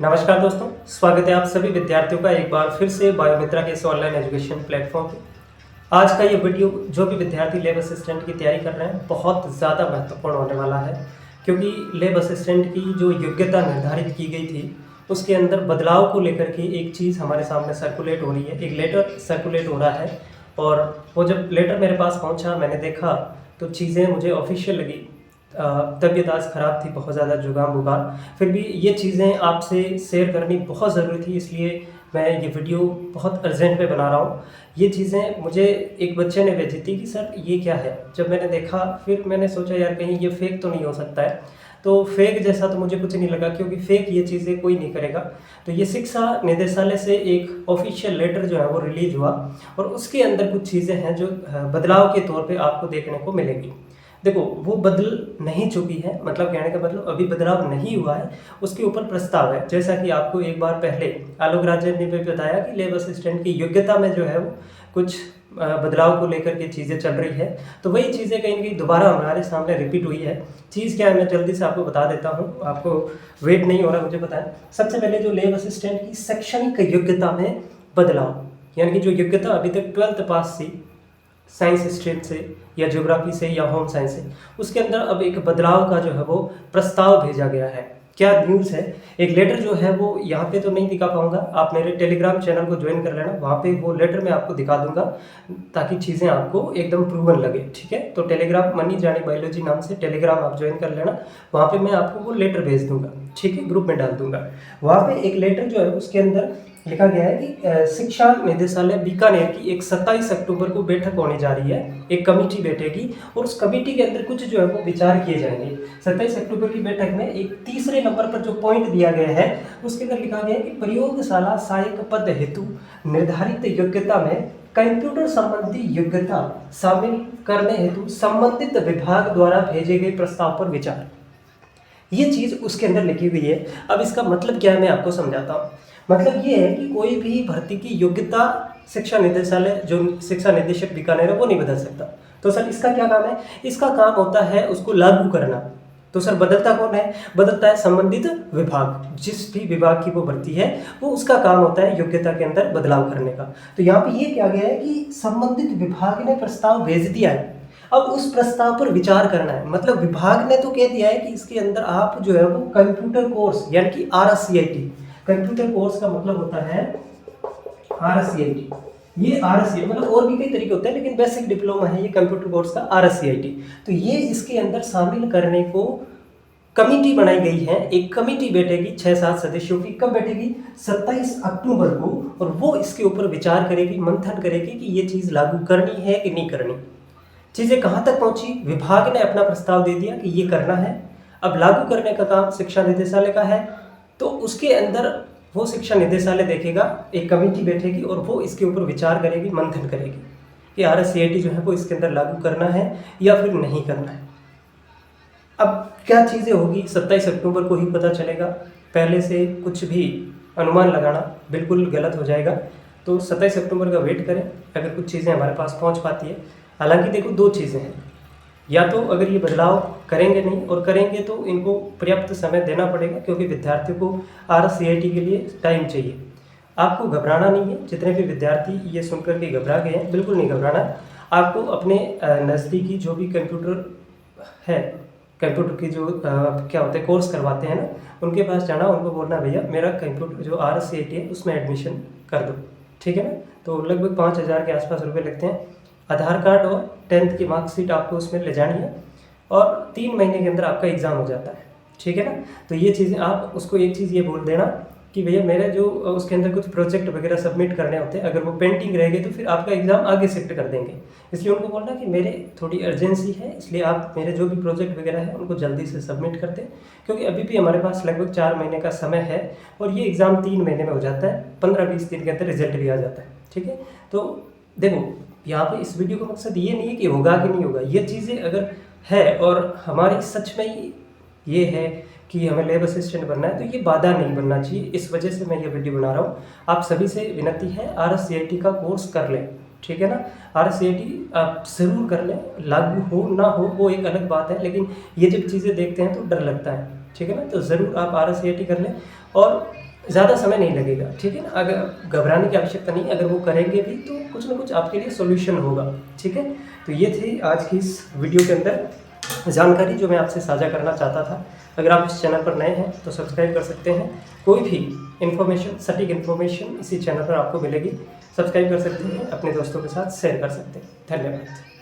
नमस्कार दोस्तों, स्वागत है आप सभी विद्यार्थियों का एक बार फिर से बायोमित्रा के इस ऑनलाइन एजुकेशन प्लेटफॉर्म पे। आज का ये वीडियो जो भी विद्यार्थी लैब असिस्टेंट की तैयारी कर रहे हैं बहुत ज़्यादा महत्वपूर्ण होने वाला है, क्योंकि लैब असिस्टेंट की जो योग्यता निर्धारित की गई थी उसके अंदर बदलाव को लेकर के एक चीज़ हमारे सामने सर्कुलेट हो रही है, एक लेटर सर्कुलेट हो रहा है। और वो जब लेटर मेरे पास पहुँचा, मैंने देखा तो चीज़ें मुझे ऑफिशियल लगी। तबीयत आज ख़राब थी, बहुत ज़्यादा जुकाम बुखार, फिर भी ये चीज़ें आपसे शेयर करनी बहुत ज़रूरी थी, इसलिए मैं ये वीडियो बहुत अर्जेंट में बना रहा हूँ। ये चीज़ें मुझे एक बच्चे ने भेजी थी कि सर ये क्या है। जब मैंने देखा फिर मैंने सोचा यार कहीं ये फेक तो नहीं हो सकता है। तो फेक जैसा तो मुझे कुछ नहीं लगा, क्योंकि फेक ये चीज़ें कोई नहीं करेगा। तो ये शिक्षा निदेशालय से एक ऑफिशियल लेटर जो है वो रिलीज हुआ, और उसके अंदर कुछ चीज़ें हैं जो बदलाव के तौर पे आपको देखने को मिलेगी। देखो, वो बदल नहीं चुकी है, मतलब कहने का मतलब अभी बदलाव नहीं हुआ है, उसके ऊपर प्रस्ताव है। जैसा कि आपको एक बार पहले आलोक राजन ने भी बताया कि लैब असिस्टेंट की योग्यता में जो है वो कुछ बदलाव को लेकर के चीज़ें चल रही है, तो वही चीज़ें कहीं ना कहीं दोबारा हमारे सामने रिपीट हुई है। चीज़ क्या है मैं जल्दी से आपको बता देता हूँ, आपको वेट नहीं हो रहा मुझे पता है। सबसे पहले जो लैब असिस्टेंट की शैक्षणिक योग्यता में बदलाव, यानी कि जो योग्यता अभी तक 12th पास थी साइंस स्ट्रीम से या ज्योग्राफी से या होम साइंस से, उसके अंदर अब एक बदलाव का जो है वो प्रस्ताव भेजा गया है। क्या न्यूज़ है, एक लेटर जो है वो यहाँ पे तो नहीं दिखा पाऊंगा, आप मेरे टेलीग्राम चैनल को ज्वाइन कर लेना, वहाँ पे वो लेटर मैं आपको दिखा दूंगा ताकि चीज़ें आपको एकदम प्रूवन लगे। ठीक है, तो टेलीग्राम मनी जानी बायोलॉजी नाम से टेलीग्राम आप ज्वाइन कर लेना, वहाँ पे मैं आपको वो लेटर भेज दूंगा। ठीक है, ग्रुप में डाल दूंगा। वहाँ पे एक लेटर जो है उसके अंदर लिखा गया है कि शिक्षा निदेशालय बीकानेर की एक 27 अक्टूबर को बैठक होने जा रही है, एक कमेटी बैठेगी और उस कमेटी के अंदर कुछ जो है वो विचार किए जाएंगे। 27 अक्टूबर की बैठक में एक तीसरे नंबर पर जो पॉइंट दिया गया है उसके अंदर लिखा गया है कि प्रयोगशाला सहायक पद हेतु निर्धारित योग्यता में कंप्यूटर संबंधी योग्यता शामिल करने हेतु संबंधित विभाग द्वारा भेजे गए प्रस्ताव पर विचार। ये चीज़ उसके अंदर लिखी हुई है। अब इसका मतलब क्या है मैं आपको समझाता हूँ। मतलब ये है कि कोई भी भर्ती की योग्यता शिक्षा निदेशालय, जो शिक्षा निदेशक बीकानेर है, वो नहीं बदल सकता। तो सर इसका क्या काम है? इसका काम होता है उसको लागू करना। तो सर बदलता कौन है? बदलता है संबंधित विभाग। जिस भी विभाग की वो भर्ती है वो उसका काम होता है योग्यता के अंदर बदलाव करने का। तो यहाँ पे ये क्या गया है कि संबंधित विभाग ने प्रस्ताव भेज दिया है, अब उस प्रस्ताव पर विचार करना है। मतलब विभाग ने तो कह दिया है कि इसके अंदर आप जो है वो कंप्यूटर कोर्स यानी कि RSCIT, कंप्यूटर कोर्स का मतलब होता है RSCIT। ये RSCIT मतलब और भी कई तरीके होते हैं, लेकिन बेसिक डिप्लोमा है ये कंप्यूटर कोर्स का RSCIT। तो ये इसके अंदर शामिल करने को कमेटी बनाई गई है। एक कमेटी बैठेगी 6-7 सदस्यों की, कब बैठेगी? 27 अक्टूबर को, और वो इसके ऊपर विचार करेगी, मंथन करेगी कि ये चीज़ लागू करनी है कि नहीं करनी। चीज़ें कहाँ तक पहुँची? विभाग ने अपना प्रस्ताव दे दिया कि ये करना है, अब लागू करने का काम शिक्षा निदेशालय का है। तो उसके अंदर वो शिक्षा निदेशालय देखेगा, एक कमेटी बैठेगी और वो इसके ऊपर विचार करेगी, मंथन करेगी कि RSCIT जो है वो इसके अंदर लागू करना है या फिर नहीं करना है। अब क्या चीज़ें होगी 27 अक्टूबर को ही पता चलेगा, पहले से कुछ भी अनुमान लगाना बिल्कुल गलत हो जाएगा। तो 27 अक्टूबर का वेट करें, अगर कुछ चीज़ें हमारे पास पहुंच पाती है। हालांकि देखो, दो चीज़ें हैं, या तो अगर ये बदलाव करेंगे नहीं, और करेंगे तो इनको पर्याप्त समय देना पड़ेगा, क्योंकि विद्यार्थियों को RSCIT के लिए टाइम चाहिए। आपको घबराना नहीं है, जितने भी विद्यार्थी ये सुनकर के घबरा गए हैं, बिल्कुल नहीं घबराना। आपको अपने नज़दीकी जो भी कंप्यूटर है, कंप्यूटर की जो क्या होते हैं कोर्स करवाते हैं ना, उनके पास जाना, उनको बोलना भैया मेरा कंप्यूटर जो RSCIT है उसमें एडमिशन कर दो। ठीक है ना? तो लगभग 5,000 के आसपास रुपये लगते हैं। आधार कार्ड और 10th की मार्कशीट आपको उसमें ले जानी है, और 3 महीने के अंदर आपका एग्ज़ाम हो जाता है। ठीक है ना? तो ये चीज़ें आप उसको एक चीज़ ये बोल देना कि भैया मेरे जो उसके अंदर कुछ प्रोजेक्ट वगैरह सबमिट करने होते हैं, अगर वो पेंडिंग रहेंगे तो फिर आपका एग्ज़ाम आगे शिफ्ट कर देंगे। इसलिए उनको बोलना कि मेरे थोड़ी अर्जेंसी है, इसलिए आप मेरे जो भी प्रोजेक्ट वगैरह है उनको जल्दी से सबमिट कर दें, क्योंकि अभी भी हमारे पास लगभग 4 महीने का समय है, और ये एग्ज़ाम 3 महीने में हो जाता है, 15-20 दिन के अंदर रिजल्ट भी आ जाता है। ठीक है? तो देखो, यहाँ पे इस वीडियो का मकसद ये नहीं है कि होगा कि नहीं होगा, ये चीज़ें अगर है और हमारी सच में ही ये है कि हमें लैब असिस्टेंट बनना है, तो ये बाधा नहीं बनना चाहिए। इस वजह से मैं ये वीडियो बना रहा हूँ। आप सभी से विनती है, RSCIT का कोर्स कर लें। ठीक है ना? RSCIT आप ज़रूर कर लें, लागू हो ना हो वो एक अलग बात है, लेकिन ये जब चीज़ें देखते हैं तो डर लगता है। ठीक है ना? तो ज़रूर आप RSCIT कर लें। और ज़्यादा समय नहीं लगेगा, ठीक है ना। अगर घबराने की आवश्यकता नहीं, अगर वो करेंगे भी तो कुछ ना कुछ आपके लिए सॉल्यूशन होगा, ठीक है। तो ये थी आज की इस वीडियो के अंदर जानकारी जो मैं आपसे साझा करना चाहता था। अगर आप इस चैनल पर नए हैं तो सब्सक्राइब कर सकते हैं। कोई भी इन्फॉर्मेशन, सटीक इन्फॉर्मेशन इसी चैनल पर आपको मिलेगी। सब्सक्राइब कर सकते हैं, अपने दोस्तों के साथ शेयर कर सकते हैं। धन्यवाद।